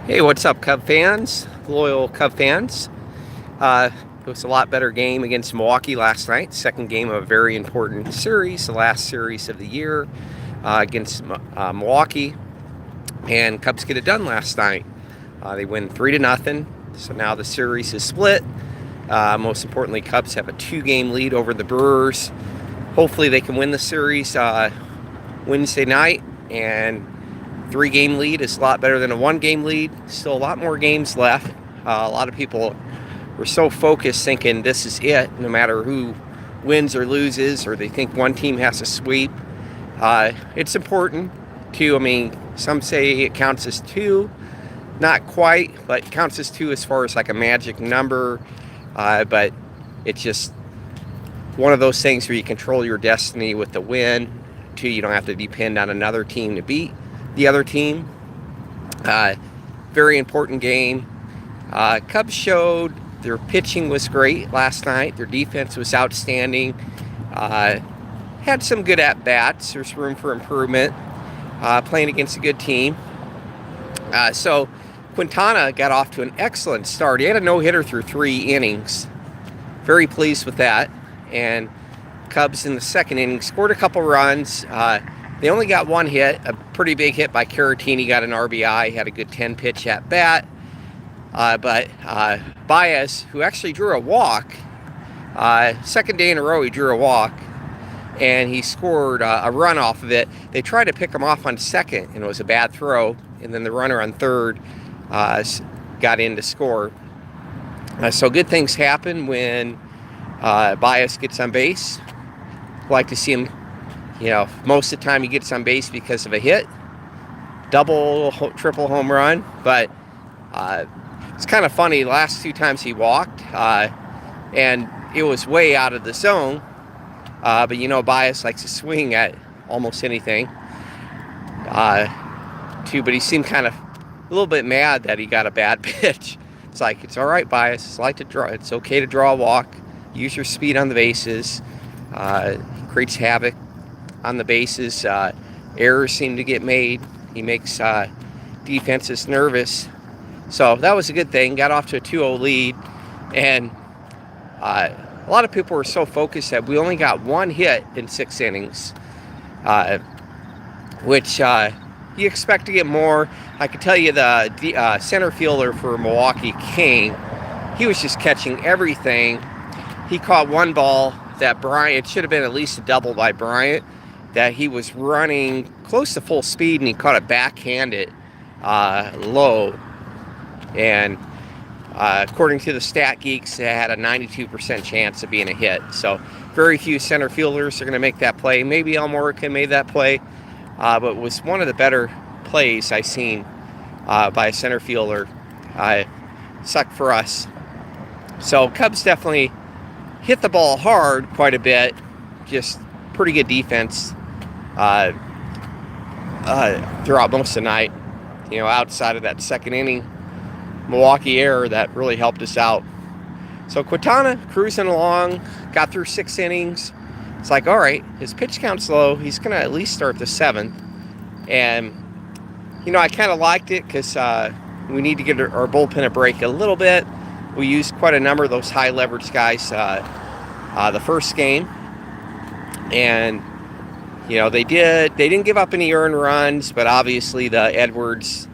Hey, what's up, Cub fans? Loyal Cub fans. It was a lot better game against Milwaukee last night. Second game of a very important series, the last series of the year against Milwaukee. And Cubs get it done last night. They win 3-0. So now the series is split. Most importantly, Cubs have a 2-game lead over the Brewers. Hopefully, they can win the series Wednesday night. And 3-game lead is a lot better than a 1-game lead. Still a lot more games left. A lot of people were so focused thinking this is it, no matter who wins or loses, or they think one team has to sweep. It's important too. I mean, some say it counts as 2. Not quite, but it counts as 2 as far as like a magic number. But it's just one of those things where you control your destiny with the win. 2, you don't have to depend on another team to beat the other team. Very important game. Cubs showed their pitching was great last night. Their defense was outstanding. Had some good at-bats. There's room for improvement. Playing against a good team. So Quintana got off to an excellent start. He had a no-hitter through 3 innings. Very pleased with that. And Cubs in the second inning scored a couple runs. They only got 1 hit, a pretty big hit by Caratini, got an RBI, had a good 10-pitch at bat. But Baez, who actually drew a walk, second day in a row he drew a walk, and he scored a run off of it. They tried to pick him off on second, and it was a bad throw, and then the runner on third got in to score. So good things happen when Baez gets on base. Like to see him. Most of the time he gets on base because of a hit, double, triple home run. But it's kind of funny. Last 2 times he walked, and it was way out of the zone. But Baez likes to swing at almost anything. But he seemed kind of a little bit mad that he got a bad pitch. It's like, it's all right, Baez. It's okay to draw a walk. Use your speed on the bases. Creates havoc on the bases. Errors seem to get made. He makes defenses nervous. So that was a good thing. Got off to a 2-0 lead. And a lot of people were so focused that we only got 1 hit in 6 innings, which you expect to get more. I can tell you the center fielder for Milwaukee, King, he was just catching everything. He caught 1 ball that Bryant, it should have been at least a double by Bryant, that he was running close to full speed, and he caught it backhanded low. And according to the stat geeks, it had a 92% chance of being a hit. So very few center fielders are going to make that play. Maybe Elmore made that play, but it was one of the better plays I've seen by a center fielder. Sucked for us. So Cubs definitely hit the ball hard quite a bit. Just pretty good defense throughout most of the night. Outside of that second inning Milwaukee error that really helped us out. So Quintana cruising along, got through 6 innings. It's like, all right, his pitch count's low. He's going to at least start the 7th. And, I kind of liked it because we need to get our bullpen a break a little bit. We used quite a number of those high leverage guys the first game. And, they didn't give up any earned runs, but obviously the Edwards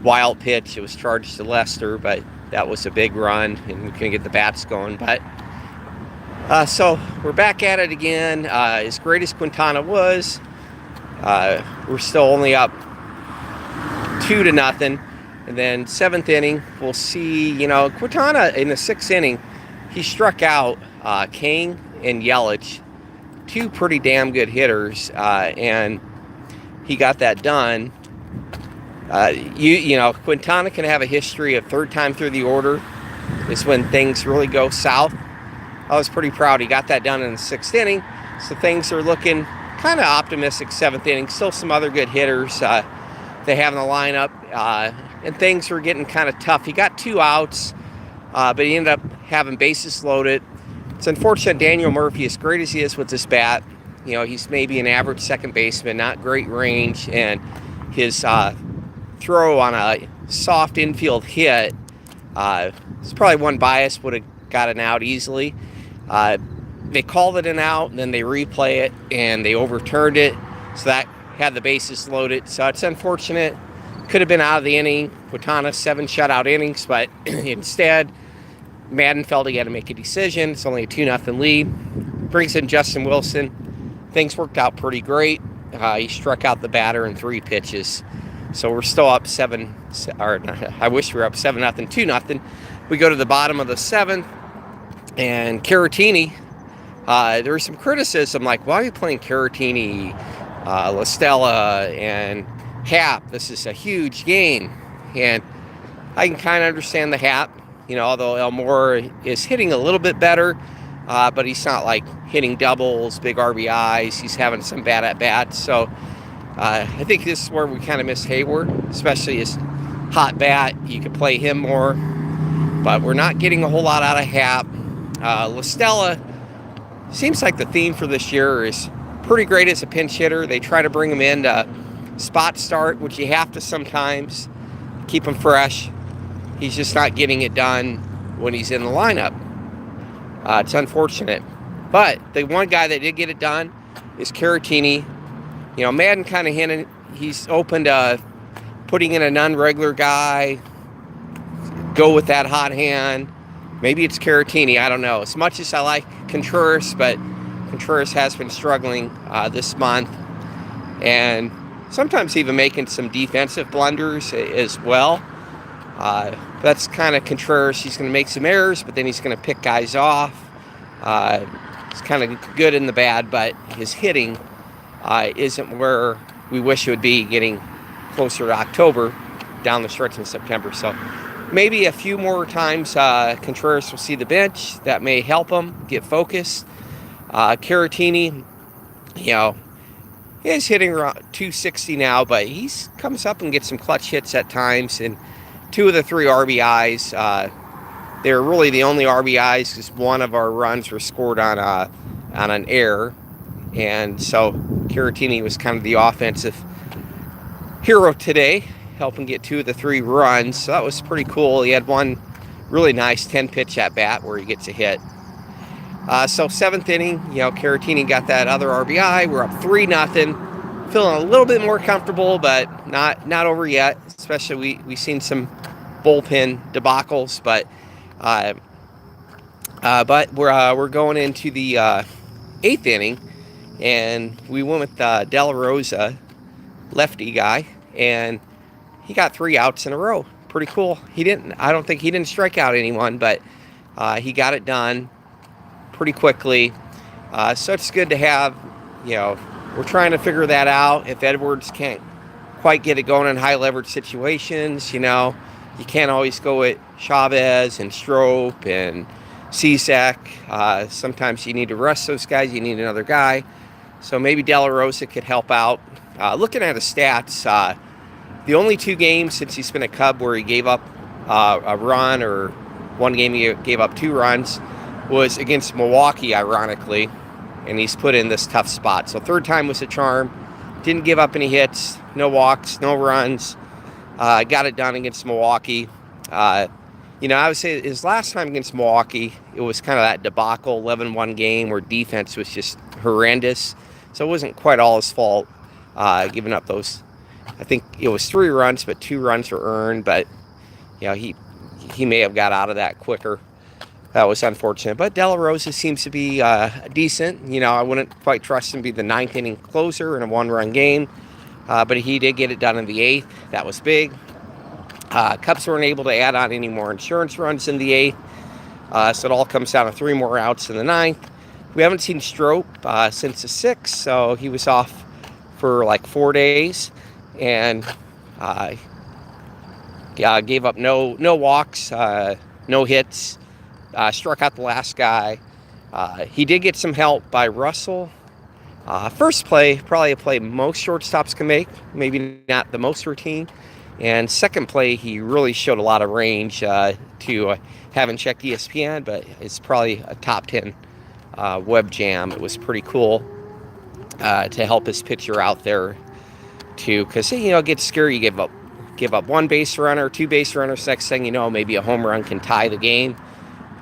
wild pitch, it was charged to Lester, but that was a big run, and we couldn't get the bats going. But so we're back at it again. As great as Quintana was, we're still only up 2-0. And then 7th inning, we'll see, Quintana in the 6th inning, he struck out King and Yelich, 2 pretty damn good hitters, and he got that done. Quintana can have a history of 3rd time through the order is when things really go south. I was pretty proud he got that done in the 6th inning, so things are looking kind of optimistic. 7th inning, still some other good hitters they have in the lineup, and things were getting kind of tough. He got 2 outs, but he ended up having bases loaded. It's unfortunate Daniel Murphy, as great as he is with his bat, he's maybe an average second baseman, not great range, and his throw on a soft infield hit. It's probably one bias would have got an out easily. They called it an out, and then they replay it, and they overturned it, so that had the bases loaded. So it's unfortunate. Could have been out of the inning. Quintana 7 shutout innings, but instead, Madden felt he had to make a decision. It's only a 2-0 lead. Brings in Justin Wilson. Things worked out pretty great. He struck out the batter in 3 pitches. So we're still up 7, or I wish we were up 7-0, 2-0. We go to the bottom of the 7th, and Caratini, there was some criticism, like, why are you playing Caratini, La Stella, and Hap? This is a huge game. And I can kind of understand the Hap, although Elmore is hitting a little bit better, but he's not like hitting doubles, big RBIs. He's having some bad at-bats. So I think this is where we kind of miss Hayward, especially his hot bat. You could play him more, but we're not getting a whole lot out of Hap. La Stella seems like the theme for this year is pretty great as a pinch hitter. They try to bring him in to spot start, which you have to sometimes keep him fresh. He's just not getting it done when he's in the lineup. It's unfortunate. But the one guy that did get it done is Caratini. Madden kind of hinted he's open to putting in a non-regular guy, go with that hot hand. Maybe it's Caratini, I don't know. As much as I like Contreras, but Contreras has been struggling this month, and sometimes even making some defensive blunders as well. That's kind of Contreras. He's going to make some errors, but then he's going to pick guys off. It's kind of good in the bad, but his hitting isn't where we wish it would be, getting closer to October, down the stretch in September. So maybe a few more times Contreras will see the bench. That may help him get focused. Caratini, he's hitting around 260 now, but he comes up and gets some clutch hits at times. And 2 of the 3 RBIs, they're really the only RBIs because one of our runs were scored on an error. And so Caratini was kind of the offensive hero today, helping get 2 of the 3 runs. So that was pretty cool. He had one really nice 10-pitch at bat where he gets a hit. So 7th inning, Caratini got that other RBI. We're up 3-0. Feeling a little bit more comfortable, but not over yet. Especially we've seen some bullpen debacles, but we're going into the 8th inning, and we went with De La Rosa, lefty guy, and he got 3 outs in a row. Pretty cool. I don't think he didn't strike out anyone, but he got it done pretty quickly. So it's good to have, we're trying to figure that out. If Edwards can't quite get it going in high leverage situations, you can't always go with Chavez and Strop and Cizek. Sometimes you need to rest those guys. You need another guy. So maybe De La Rosa could help out. Looking at his stats, the only 2 games since he's been a Cub where he gave up a run, or one game he gave up 2 runs, was against Milwaukee, ironically, and he's put in this tough spot. So 3rd time was a charm. Didn't give up any hits, no walks, no runs. Got it done against Milwaukee. I would say his last time against Milwaukee, it was kind of that debacle 11-1 game where defense was just horrendous. So it wasn't quite all his fault, giving up those. I think it was 3 runs, but 2 runs were earned. But he may have got out of that quicker. That was unfortunate. But De La Rosa seems to be decent. I wouldn't quite trust him to be the 9th inning closer in a 1-run game. But he did get it done in the 8th. That was big. Cubs weren't able to add on any more insurance runs in the 8th. So it all comes down to 3 more outs in the 9th. We haven't seen Strop since the 6th. So he was off for like 4 days. And gave up no walks, no hits. Struck out the last guy. He did get some help by Russell. First play, probably a play most shortstops can make, maybe not the most routine. And second play, he really showed a lot of range to haven't checked ESPN, but it's probably a top 10 web jam. It was pretty cool to help his pitcher out there too, because it gets scary. You give up give up one base runner, two base runners. Next thing you know, maybe a home run can tie the game.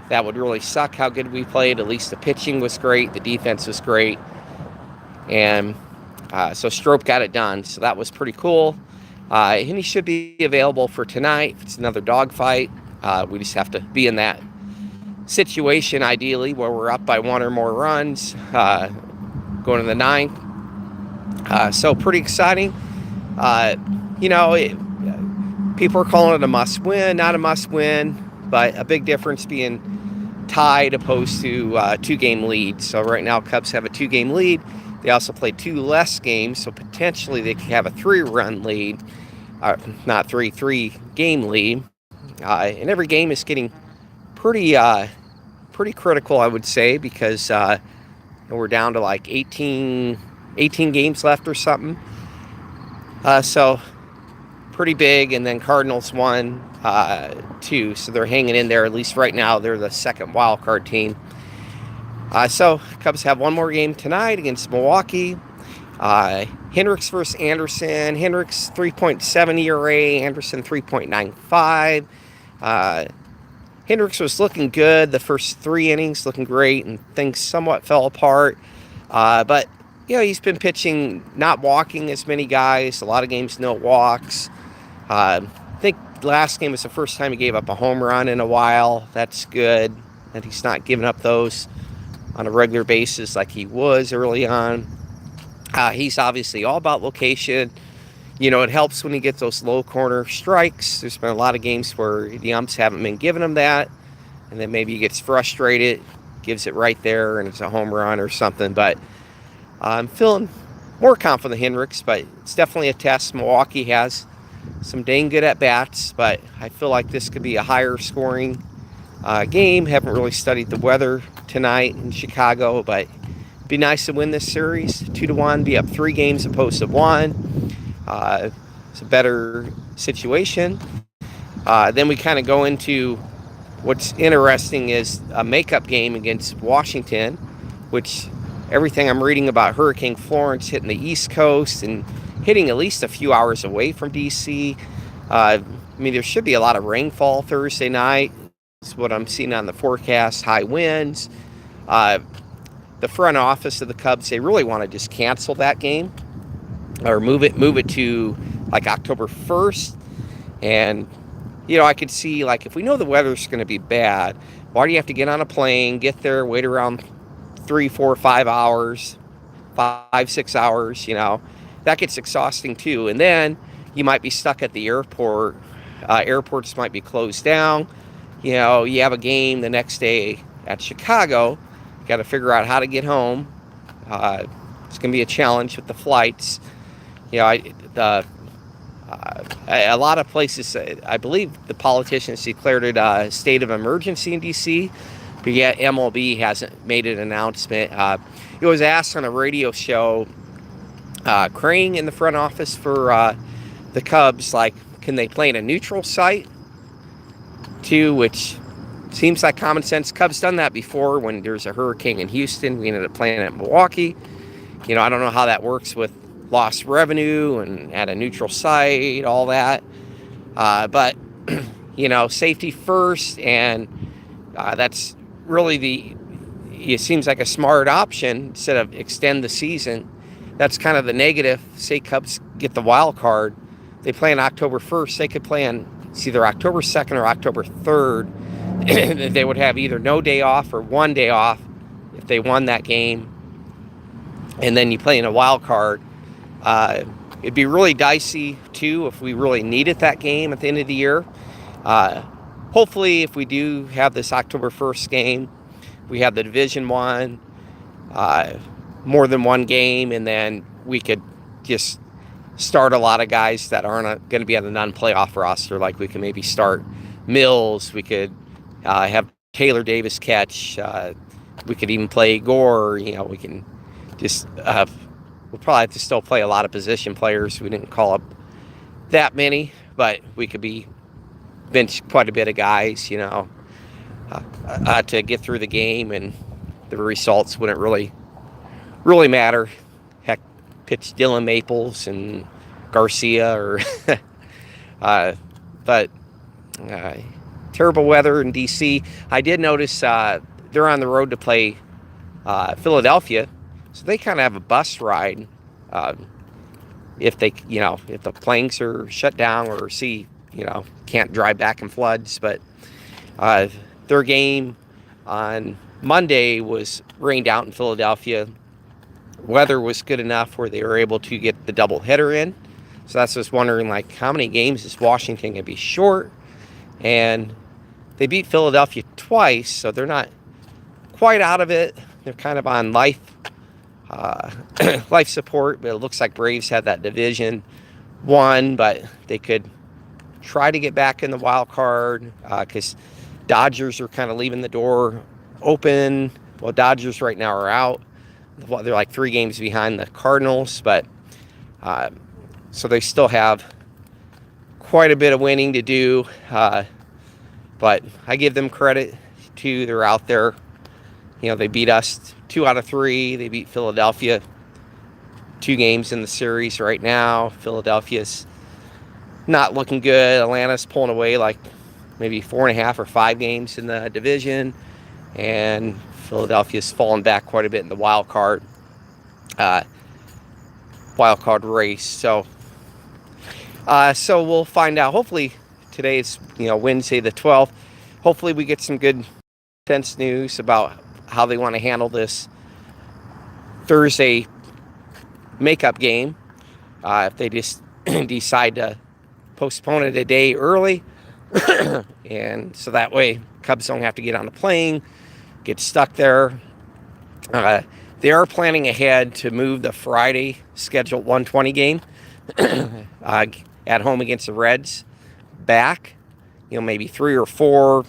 That would really suck how good we played. At least the pitching was great. The defense was great. And so Strop got it done. So that was pretty cool. And he should be available for tonight. If it's another dogfight, we just have to be in that situation, ideally, where we're up by one or more runs going to the ninth. So pretty exciting. People are calling it a must-win, not a must-win, but a big difference being tied opposed to two-game lead. So right now, Cubs have a two-game lead. They also played two less games, so potentially they could have a three-run lead. Not three-game lead. And every game is getting pretty critical, I would say, because we're down to like 18 games left or something. So pretty big. And then Cardinals won 2, so they're hanging in there. At least right now, they're the second wild card team. So Cubs have one more game tonight against Milwaukee. Hendricks versus Anderson. Hendricks 3.7 ERA, Anderson 3.95. Hendricks was looking good the first 3 innings, looking great, and things somewhat fell apart. But he's been pitching, not walking as many guys. A lot of games, no walks. I think last game was the first time he gave up a home run in a while. That's good that he's not giving up those on a regular basis like he was early on. He's obviously all about location. It helps when he gets those low corner strikes. There's been a lot of games where the umps haven't been giving him that, and then maybe he gets frustrated, gives it right there, and it's a home run or something. But I'm feeling more confident in Hendricks, but it's definitely a test. Milwaukee has some dang good at-bats, but I feel like this could be a higher scoring game. Haven't really studied the weather tonight in Chicago, but it'd be nice to win this series 2-1, be up 3 games opposed to 1. It's a better situation. Then we kind of go into what's interesting is a makeup game against Washington, which everything I'm reading about Hurricane Florence hitting the East Coast and hitting at least a few hours away from D.C. There should be a lot of rainfall Thursday night. That's what I'm seeing on the forecast. High winds. The front office of the Cubs, they really want to just cancel that game or move it to like October 1st. And I could see, like, if we know the weather's going to be bad, why do you have to get on a plane, get there, wait around 3, 4, 5 hours, 5, 6 hours? That gets exhausting too. And then you might be stuck at the airport. Airports might be closed down. You have a game the next day at Chicago. You got to figure out how to get home. It's going to be a challenge with the flights. A lot of places, I believe the politicians declared it a state of emergency in D.C., but yet MLB hasn't made an announcement. It was asked on a radio show, Crane in the front office for the Cubs, like, can they play in a neutral site too, which seems like common sense. Cubs done that before when there's a hurricane in Houston. We ended up playing at Milwaukee. I don't know how that works with lost revenue and at a neutral site, all that. But, safety first, and that's really it seems like a smart option instead of extend the season. That's kind of the negative. Say Cubs get the wild card. They play on October 1st. They could play on either October 2nd or October 3rd. They would have either no day off or 1 day off if they won that game. And then you play in a wild card. It'd be really dicey, too, if we really needed that game at the end of the year. Hopefully, if we do have this October 1st game, we have the Division One, more than one game, and then we could just start a lot of guys that aren't going to be on the non-playoff roster. Like, we can maybe start Mills. We could have Taylor Davis catch. We could even play Gore. We can just... we'll probably have to still play a lot of position players. We didn't call up that many, but we could bench quite a bit of guys, to get through the game, and the results wouldn't really matter. Heck, pitch Dylan Maples and Garcia or But terrible weather in D.C. I did notice they're on the road to play Philadelphia, so they kind of have a bus ride if they, if the planks are shut down or can't drive back in floods. But their game on Monday was rained out in Philadelphia. Weather was good enough where they were able to get the doubleheader in. So that's just wondering, like, how many games is Washington going to be short? And they beat Philadelphia twice, so they're not quite out of it. They're kind of on life support, but it looks like Braves had that division won, but they could try to get back in the wild card because Dodgers are kind of leaving the door open. Well, Dodgers right now are out. They're like 3 games behind the Cardinals, but so they still have quite a bit of winning to do. But I give them credit too. They're out there. They beat us 2 out of 3. They beat Philadelphia 2 games in the series right now. Philadelphia's not looking good. Atlanta's pulling away like maybe 4.5 or 5 games in the division. And Philadelphia's fallen back quite a bit in the wild card race. So we'll find out. Hopefully today's Wednesday the 12th. Hopefully we get some good intense news about how they want to handle this Thursday makeup game. If they just decide to postpone it a day early, and so that way Cubs don't have to get on a plane, get stuck there. They are planning ahead to move the Friday scheduled 1:20 game at home against the Reds back, maybe 3 or 4.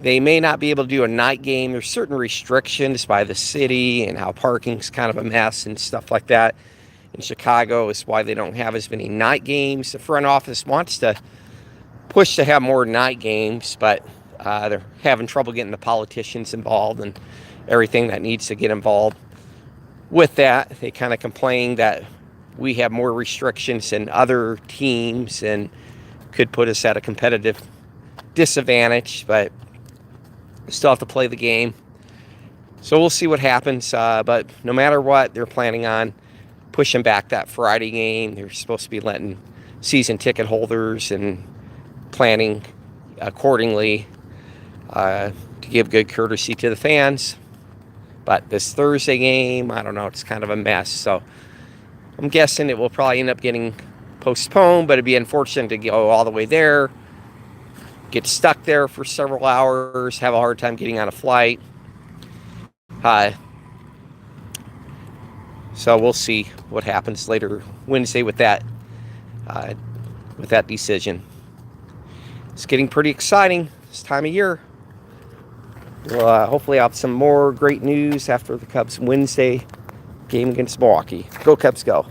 They may not be able to do a night game. There's certain restrictions by the city and how parking's kind of a mess and stuff like that. In Chicago is why they don't have as many night games. The front office wants to push to have more night games, but they're having trouble getting the politicians involved and everything that needs to get involved with that. They kind of complain that we have more restrictions than other teams and could put us at a competitive disadvantage, but still have to play the game. So we'll see what happens. But no matter what, they're planning on pushing back that Friday game. They're supposed to be letting season ticket holders and planning accordingly to give good courtesy to the fans. But this Thursday game, I don't know, it's kind of a mess. So I'm guessing it will probably end up getting postponed, but it'd be unfortunate to go all the way there, get stuck there for several hours, have a hard time getting on a flight. So we'll see what happens later Wednesday with that decision. It's getting pretty exciting this time of year. We'll hopefully have some more great news after the Cubs Wednesday game against Milwaukee. Go Cubs, go.